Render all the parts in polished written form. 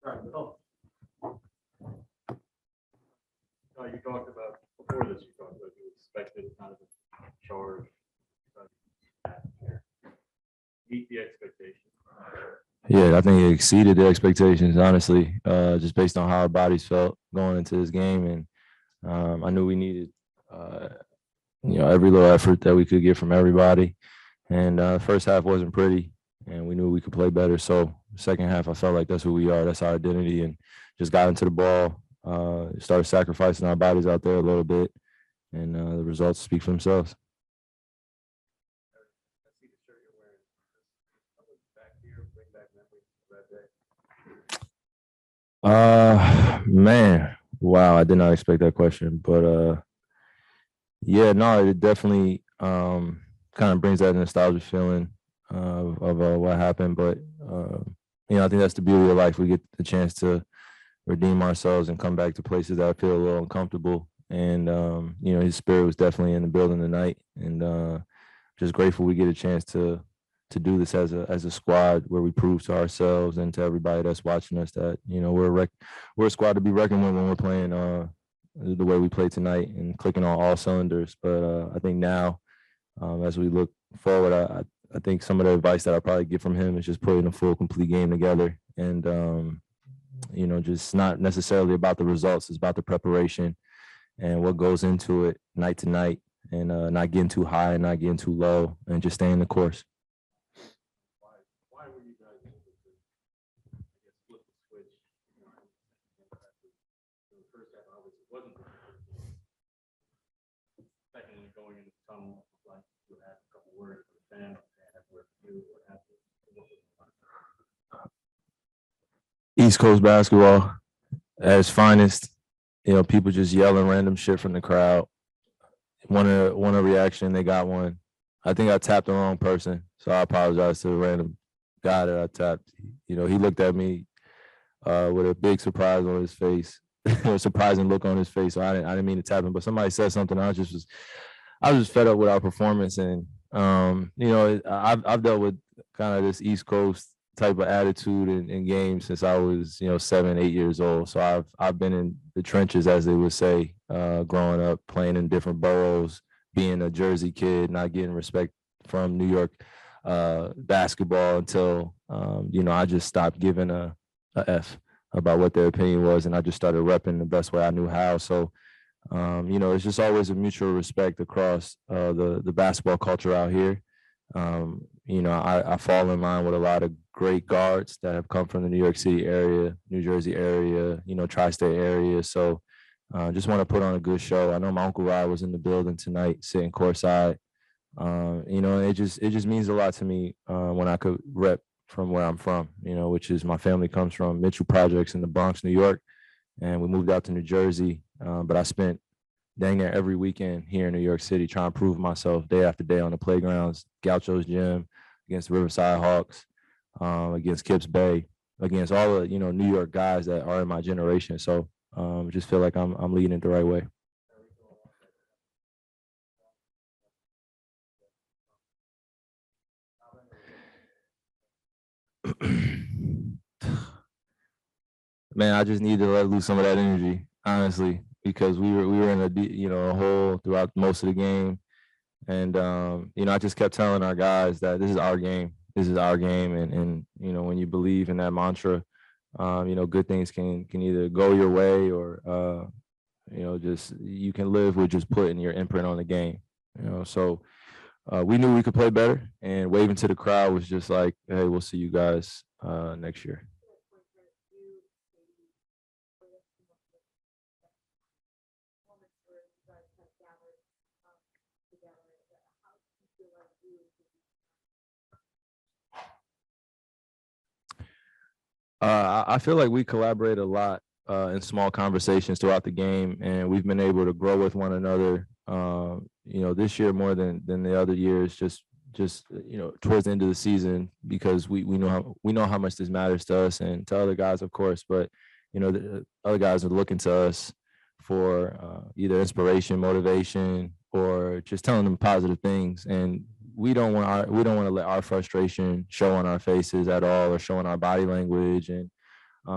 You talked about before this. You talked about you expected kind of a charge. Meet the expectations. Yeah, I think it exceeded the expectations, honestly, just based on how our bodies felt going into this game. And I knew we needed, every little effort that we could get from everybody. And the first half wasn't pretty, and we knew we could play better. So second half, I felt like that's who we are. That's our identity, and just got into the ball, started sacrificing our bodies out there a little bit, and the results speak for themselves. Man, wow, I did not expect that question, but yeah, no, it definitely kind of brings that nostalgia feeling of what happened. But I think that's the beauty of life. We get the chance to redeem ourselves and come back to places that I feel a little uncomfortable. And his spirit was definitely in the building tonight, and just grateful we get a chance to do this as a squad, where we prove to ourselves and to everybody that's watching us that we're a squad to be reckoned with when we're playing the way we play tonight and clicking on all cylinders. But I think now, as we look forward, I think some of the advice that I'll probably get from him is just putting a full, complete game together, and just not necessarily about the results. It's about the preparation and what goes into it night to night, and not getting too high and not getting too low, and just staying the course. Why were you guys able to, flip the switch? The first half obviously wasn't. Secondly, going into the tunnel, like you had a couple words for the fan, had words for you, what happened? East Coast basketball at its finest. People just yelling random shit from the crowd. Want a reaction, they got one. I think I tapped the wrong person, so I apologize to the random guy that I tapped. He looked at me with a big surprise on his face, a surprising look on his face. So I didn't mean to tap him, but somebody said something. I was just fed up with our performance, and I've dealt with kind of this East Coast type of attitude in games since I was 7, 8 years old. So I've been in the trenches, as they would say, growing up, playing in different boroughs, being a Jersey kid, not getting respect from New York basketball until I just stopped giving a F about what their opinion was, and I just started repping the best way I knew how. So it's just always a mutual respect across the basketball culture out here. I fall in line with a lot of great guards that have come from the New York City area, New Jersey area, tri-state area. So just want to put on a good show. I know my Uncle Rod was in the building tonight, sitting courtside. It just means a lot to me when I could rep from where I'm from, which is, my family comes from Mitchell Projects in the Bronx, New York, and we moved out to New Jersey. But I spent dang near every weekend here in New York City trying to prove myself day after day on the playgrounds, Gaucho's Gym, against the Riverside Hawks, against Kips Bay, against all the New York guys that are in my generation. So just feel like I'm leading it the right way. Man, I just need to let loose some of that energy, honestly, because we were in a hole throughout most of the game, and I just kept telling our guys that this is our game. This is our game, and when you believe in that mantra, good things can either go your way, or just you can live with just putting your imprint on the game. So we knew we could play better, and waving to the crowd was just like, hey, we'll see you guys next year. I feel like we collaborate a lot in small conversations throughout the game, and we've been able to grow with one another. This year more than the other years, just towards the end of the season, because we know how much this matters to us and to other guys, of course. But the other guys are looking to us for either inspiration, motivation, or just telling them positive things. And we don't want to let our frustration show on our faces at all, or show on our body language. And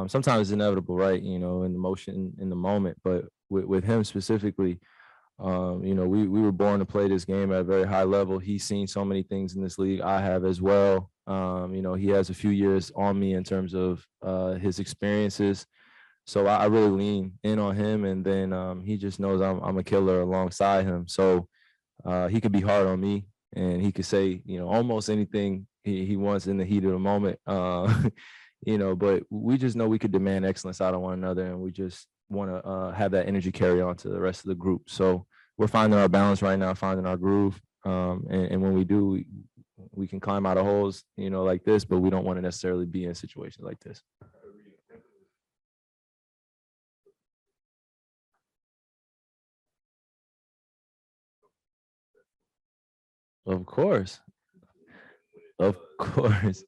sometimes it's inevitable, right? In the motion, in the moment. But with him specifically, we were born to play this game at a very high level. He's seen so many things in this league. I have as well. He has a few years on me in terms of his experiences. So I really lean in on him, and then he just knows I'm a killer alongside him. So he could be hard on me, and he could say almost anything he wants in the heat of the moment. But we just know we could demand excellence out of one another, and we just want to have that energy carry on to the rest of the group. So we're finding our balance right now, finding our groove, and when we do, we can climb out of holes, like this, but we don't want to necessarily be in situations like this. Of course. Of course.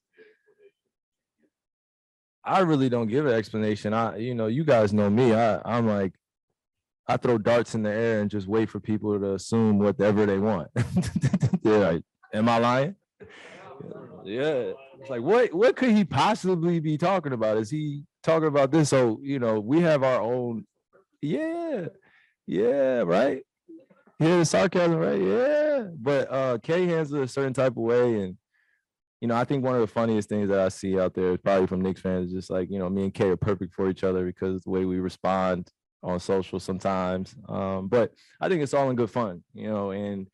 I really don't give an explanation. You guys know me. I'm like, I throw darts in the air and just wait for people to assume whatever they want. They're like, am I lying? Yeah. It's like, what could he possibly be talking about? Is he talking about this? So, we have our own. Yeah. Yeah, right. Yeah, the sarcasm, right? Yeah. But Kay handles it a certain type of way. And I think one of the funniest things that I see out there is probably from Knicks fans is just like, me and Kay are perfect for each other because of the way we respond on social sometimes. But I think it's all in good fun, and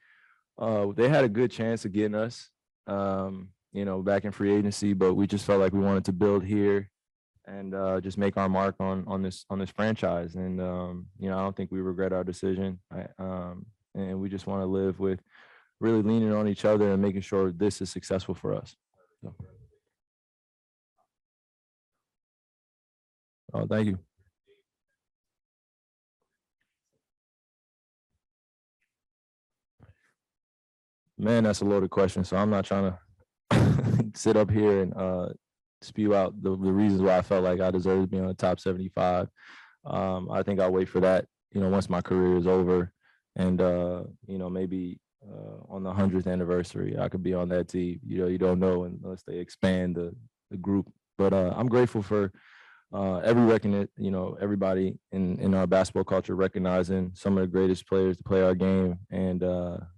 they had a good chance of getting us, back in free agency, but we just felt like we wanted to build here and just make our mark on this franchise. And, I don't think we regret our decision. And we just want to live with really leaning on each other and making sure this is successful for us. So. Oh, thank you. Man, that's a loaded question. So I'm not trying to sit up here and spew out the reasons why I felt like I deserve to be on the top 75. I think I'll wait for that, once my career is over. And, maybe on the 100th anniversary, I could be on that team. You don't know unless they expand the group. But I'm grateful for everybody in our basketball culture recognizing some of the greatest players to play our game. And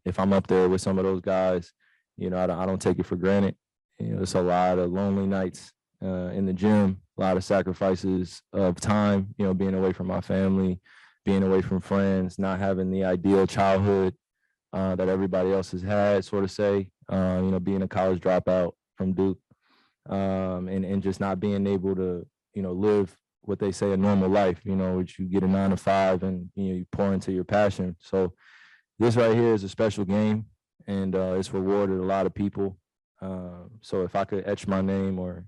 if I'm up there with some of those guys, I don't take it for granted. It's a lot of lonely nights in the gym, a lot of sacrifices of time, being away from my family, being away from friends, not having the ideal childhood that everybody else has had, sort of say, being a college dropout from Duke, and just not being able to, live what they say a normal life, which you get a 9 to 5 and, you pour into your passion. So this right here is a special game, and it's rewarded a lot of people. So if I could etch my name or,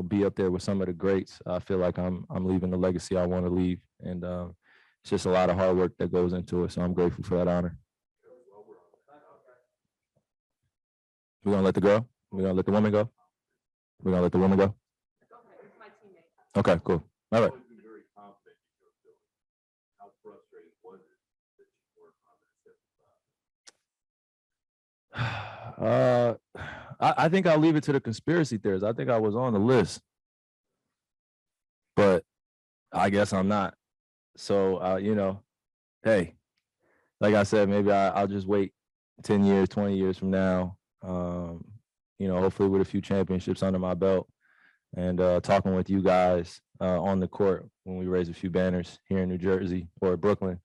be up there with some of the greats, I feel like I'm leaving the legacy I want to leave. And it's just a lot of hard work that goes into it. So I'm grateful for that honor. We're gonna let the girl? We're gonna let the woman go? We're gonna let the woman go? Okay, cool. All right. I think I'll leave it to the conspiracy theorists. I think I was on the list, but I guess I'm not. So, hey, like I said, maybe I'll just wait 10 years, 20 years from now, hopefully with a few championships under my belt and talking with you guys on the court when we raise a few banners here in New Jersey or Brooklyn,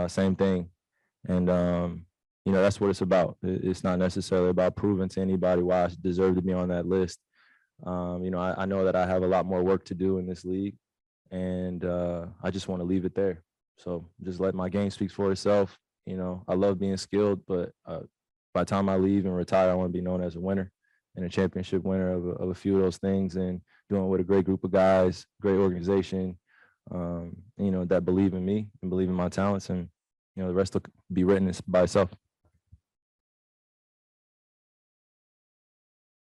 same thing. And, that's what it's about. It's not necessarily about proving to anybody why I deserve to be on that list. I know that I have a lot more work to do in this league, and I just want to leave it there. So just let my game speak for itself. I love being skilled, but by the time I leave and retire, I want to be known as a winner and a championship winner of a few of those things, and doing it with a great group of guys, great organization, that believe in me and believe in my talents, and the rest will be written by itself.